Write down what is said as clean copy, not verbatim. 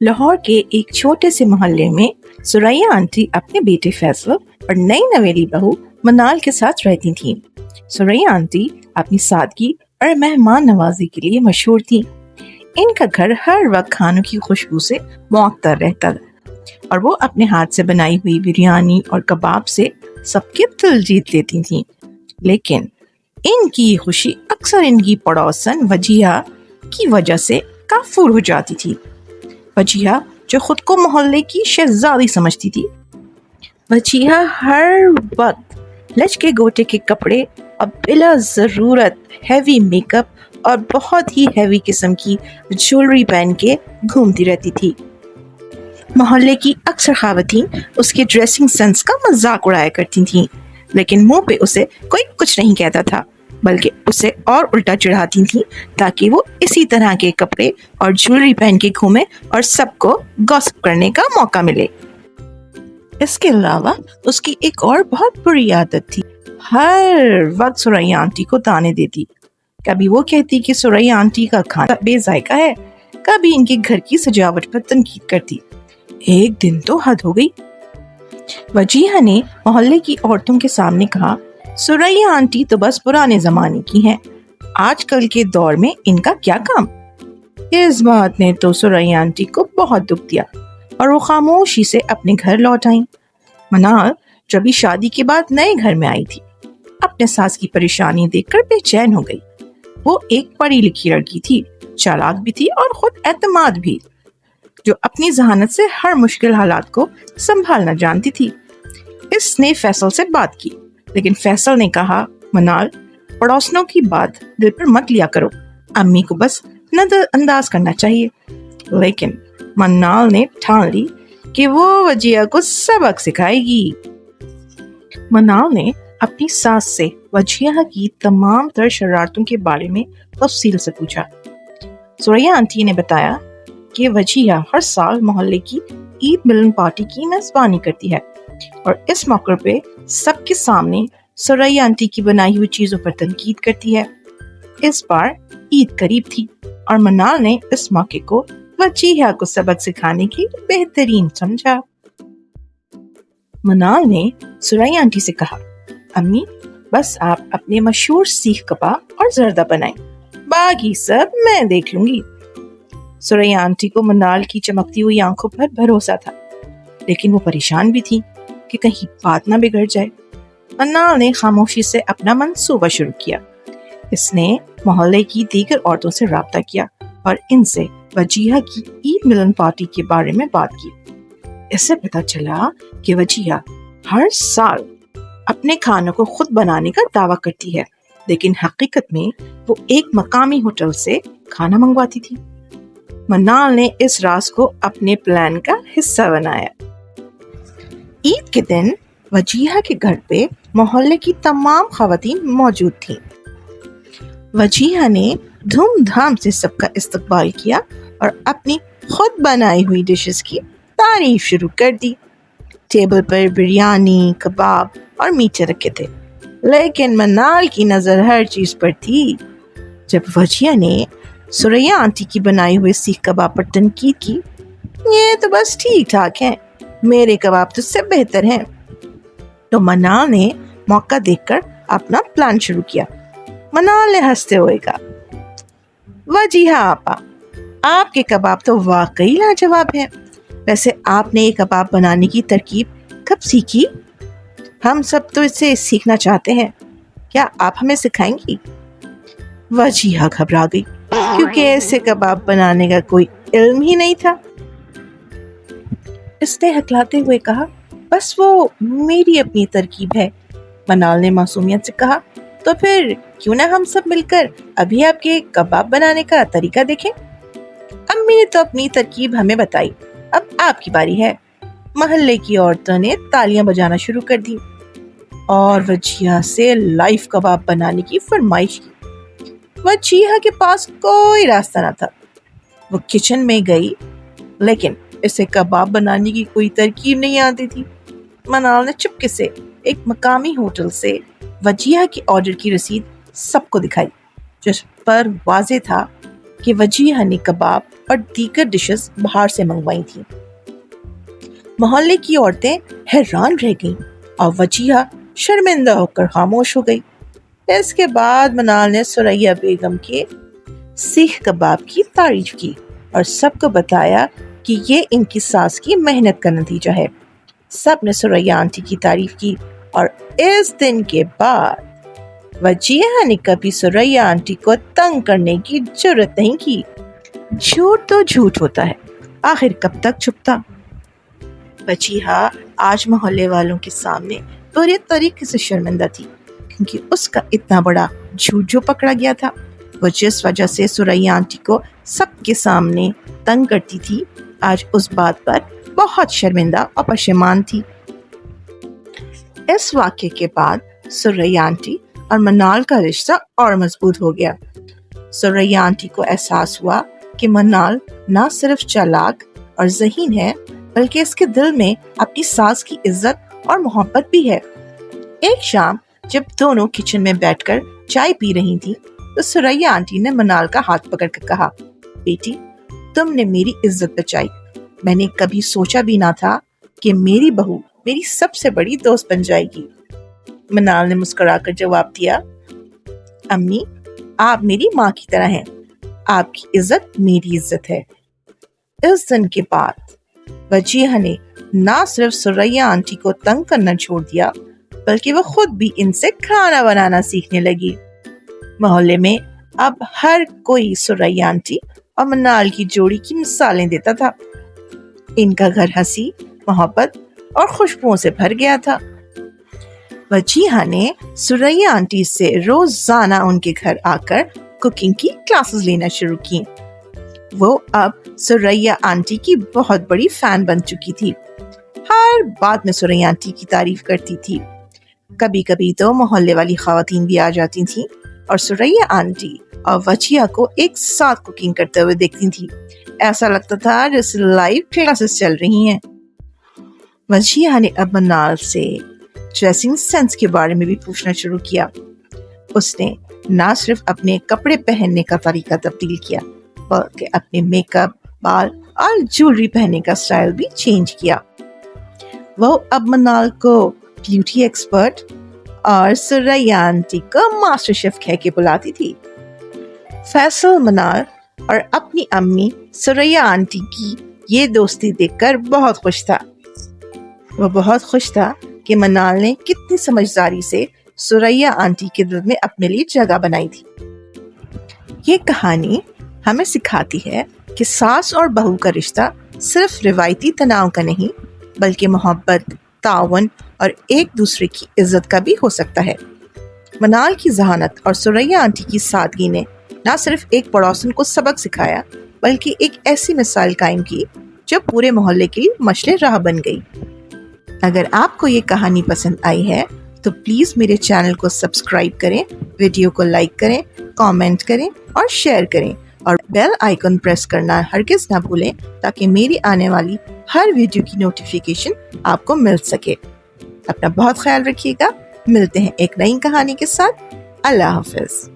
लाहौर के एक छोटे से मोहल्ले में सुरैया आंटी अपने बेटे फैसल और नई नवेली बहू मनाल के साथ रहती थीं। सुरैया आंटी अपनी सादगी और मेहमान नवाजी के लिए मशहूर थी। इनका घर हर वक्त खानों की खुशबू से मुअत्तर रहता था और वो अपने हाथ से बनाई हुई बिरयानी और कबाब से सबके दिल जीत लेती थीं। लेकिन इनकी खुशी अक्सर इनकी पड़ोसन वजिया की वजह से काफूर हो जाती थी। वजिया जो खुद को मोहल्ले की शहजादी समझती थी। वजिया हर वक्त लच के गोटे के कपड़े और बिला ज़रूरत हैवी मेकअप और बहुत ही हैवी किस्म की ज्वेलरी पहन के घूमती रहती थी। मोहल्ले की अक्सर ख़वातीन उसके ड्रेसिंग सेंस का मजाक उड़ाया करती थीं, लेकिन मुंह पे उसे कोई कुछ नहीं कहता था, बल्कि उसे और उल्टा चिढ़ाती थीं ताकि वो इसी तरह के कपड़े और ज्वेलरी पहन के घूमे और सबको गॉसिप करने का मौका मिले। इसके अलावा उसकी एक और बहुत बुरी आदत थी। हर वक्त सुरैया आंटी को ताने देती। कभी वो कहती कि सुरैया आंटी का खाना बेजायका है, कभी इनके घर की सजावट पर तनकीद करती। एक दिन तो हद हो गई। वजीहा ने मोहल्ले की औरतों के सामने कहा, सुरैया आंटी तो बस पुराने जमाने की हैं, आजकल के दौर में इनका क्या काम। इस बात ने तो सुरैया आंटी को बहुत दुख दिया और वो खामोशी से अपने घर लौट आई। मनाल जब भी शादी के बाद नए घर में आई थी, अपने सास की परेशानी देखकर बेचैन हो गई। वो एक पढ़ी लिखी लड़की थी, चालाक भी थी और खुद एतमाद भी, जो अपनी जहानत से हर मुश्किल हालात को संभालना जानती थी। इसने फैसल से बात की, लेकिन फैसल ने कहा, मनाल, पड़ोसनों की बात दिल पर मत लिया करो, अम्मी को बस नजरअंदाज करना चाहिए। लेकिन मनाल ने ठान ली कि वो वजिया को सबक सिखाएगी। मनाल ने अपनी सास से वजिया की तमाम तर शरारतों के बारे में तफसील से पूछा। सुरैया आंटी ने बताया कि वजिया हर साल मोहल्ले की ईद मिलन पार्टी की मेजबानी करती है और इस मौके पे सबके सामने सुरैया आंटी की बनाई हुई चीजों पर तनकीद करती है। इस बार ईद करीब थी और मनाल ने इस मौके को वजिया को सबक सिखाने की बेहतरीन समझा। मनाल ने सुरैया आंटी से कहा, अम्मी, बस आप अपने मशहूर सीख कबाब और जर्दा बनाएं, बाकी सब मैं देख लूंगी। सुरैया आंटी को मनाल की चमकती हुई आंखों पर भरोसा था, लेकिन वो परेशान भी थी कि कहीं बात ना बिगड़ जाए। मनाल ने खामोशी से अपना मंसूबा शुरू किया। इसने मोहल्ले की दीगर औरतों से राब्ता किया और इनसे वजिया की ईद मिलन पार्टी के बारे में बात की। इससे पता चला कि वजिया हर साल अपने खानों को खुद बनाने का दावा करती है, लेकिन हकीकत में वो एक मकामी होटल से खाना मंगवाती थी। मनाल ने इस राज को अपने प्लान का हिस्सा बनाया। ईद के दिन वजिया के घर पे मोहल्ले की तमाम खवातीन मौजूद थीं। वजिया ने धूमधाम से सबका इस्तकबाल किया और अपनी खुद बनाई हुई डिशेस की तारीफ शुरू कर दी। टेबल पर बिरयानी, कबाब और मीठे रखे थे, लेकिन मनाल की नजर हर चीज पर थी। जब वजिया ने सुरैया आंटी की बनाई हुई सीख कबाब पर तनकीद की, ये तो बस ठीक ठाक हैं, मेरे कबाब तो इससे बेहतर हैं, तो मनाल ने मौका देखकर अपना प्लान शुरू किया। मनाल ने हंसते हुए कहा, वजिया आपा, आपके कबाब तो वाकई लाजवाब हैं। वैसे आपने ये कबाब बनाने की तरकीब कब सीखी? हम सब तो इसे सीखना चाहते हैं, क्या आप हमें सिखाएंगी? वजिया घबरा गई, क्योंकि ऐसे कबाब बनाने का कोई इल्म ही नहीं था। इसने हकलाते हुए कहा, बस वो मेरी अपनी तरकीब है। मनाल ने मासूमियत से कहा, तो फिर क्यों ना हम सब मिलकर अभी आपके कबाब बनाने का तरीका देखें। अम्मी ने तो अपनी तरकीब हमें बताई, अब आपकी बारी है। मोहल्ले की औरतों ने तालियां बजाना शुरू कर दी और वजिया से लाइव कबाब बनाने की फरमाइश की। वजिया के पास कोई रास्ता ना था। वो किचन में गई, लेकिन इसे कबाब बनाने की कोई तरकीब नहीं आती थी। मनाल ने चुपके से एक मकामी होटल से वजिया के ऑर्डर की रसीद सबको दिखाई, जिस पर वाजे था کہ وجیہہ نے کباب اور دیگر ڈشز باہر سے منگوائی تھیں۔ محلے کی عورتیں حیران رہ گئیں اور وجیہہ شرمندہ ہو کر خاموش ہو گئی۔ اس کے بعد منال نے ثریا بیگم کے سیخ کباب کی تعریف کی اور سب کو بتایا کہ یہ ان کی ساس کی محنت کا نتیجہ ہے۔ سب نے ثریا آنٹی کی تعریف کی اور اس دن کے بعد وجیہہ نے کبھی ثریا آنٹی کو تنگ کرنے کی جرات نہیں کی۔ جھوٹ تو جھوٹ ہوتا ہے، آخر کب تک چھپتا۔ وجیہہ آج محلے والوں کے سامنے بڑے طریقے سے شرمندہ تھی، کیونکہ اس کا اتنا بڑا جھوٹ جو پکڑا گیا تھا۔ وہ جس وجہ سے ثریا آنٹی کو سب کے سامنے تنگ کرتی تھی، آج اس بات پر بہت شرمندہ اور پشیمان تھی۔ اس واقعے کے بعد ثریا آنٹی اور منال کا رشتہ اور مضبوط ہو گیا۔ ثریا آنٹی کو احساس ہوا کہ منال نہ صرف چالاک اور ذہین ہے، بلکہ اس کے دل میں اپنی ساس کی عزت اور محبت بھی ہے۔ ایک شام جب دونوں کچن میں بیٹھ کر چائے پی رہی تھی تو ثریا آنٹی نے منال کا ہاتھ پکڑ کر کہا، بیٹی تم نے میری عزت بچائی۔ میں نے کبھی سوچا بھی نہ تھا کہ میری بہو میری سب سے بڑی دوست بن جائے گی۔ منال نے مسکرا کر جواب دیا، امی آپ میری ماں کی طرح ہیں، آپ کی عزت میری عزت ہے۔ اس دن کے بعد وجیہہ نے نہ صرف ثریا آنٹی کو تنگ کرنا چھوڑ دیا، بلکہ وہ خود بھی ان سے کھانا بنانا سیکھنے لگی۔ محلے میں اب ہر کوئی ثریا آنٹی اور منال کی جوڑی کی مثالیں دیتا تھا۔ ان کا گھر ہنسی، محبت اور خوشبوؤں سے بھر گیا تھا۔ وجیہہ نے ثریا آنٹی سے روزانہ ان کے گھر آ کر کوکنگ کی کلاسز لینا شروع کی۔ وہ اب ثریا آنٹی کی بہت بڑی فین بن چکی تھی، ہر بات میں ثریا آنٹی کی تعریف کرتی تھی۔ کبھی کبھی تو محلے والی خواتین بھی آ جاتی تھیں اور ثریا آنٹی اور وجیہہ کو ایک ساتھ کوکنگ کرتے ہوئے دیکھتی تھی۔ ایسا لگتا تھا جیسے لائیو کلاسز چل رہی ہیں۔ وجیہہ نے اب منال سے ڈریسنگ سینس کے بارے میں بھی پوچھنا شروع کیا۔ اس نے نہ صرف اپنے کپڑے پہننے کا طریقہ تبدیل کیا، بلکہ اپنے میک اپ، بال اور جویلری پہننے کا سٹائل بھی چینج کیا۔ وہ اب منال کو بیوٹی ایکسپرٹ اور ثریا آنٹی کو ماسٹر شیف کہہ کے بلاتی تھی۔ فیصل منال اور اپنی امی ثریا آنٹی کی یہ دوستی دیکھ کر بہت خوش تھا۔ وہ بہت خوش تھا کہ منال نے کتنی سمجھداری سے ثریا آنٹی کے دل میں اپنے لیے جگہ بنائی تھی۔ یہ کہانی ہمیں سکھاتی ہے کہ ساس اور بہو کا رشتہ صرف روایتی تناؤ کا نہیں، بلکہ محبت، تعاون اور ایک دوسرے کی عزت کا بھی ہو سکتا ہے۔ منال کی ذہانت اور ثریا آنٹی کی سادگی نے نہ صرف ایک پڑوسن کو سبق سکھایا، بلکہ ایک ایسی مثال قائم کی جو پورے محلے کے لیے مشعل راہ بن گئی۔ اگر آپ کو یہ کہانی پسند آئی ہے تو پلیز میرے چینل کو سبسکرائب کریں، ویڈیو کو لائک کریں، کامنٹ کریں اور شیئر کریں، اور بیل آئیکن پریس کرنا ہرگز نہ بھولیں تاکہ میری آنے والی ہر ویڈیو کی نوٹیفیکیشن آپ کو مل سکے۔ اپنا بہت خیال رکھیے گا، ملتے ہیں ایک نئی کہانی کے ساتھ۔ اللہ حافظ۔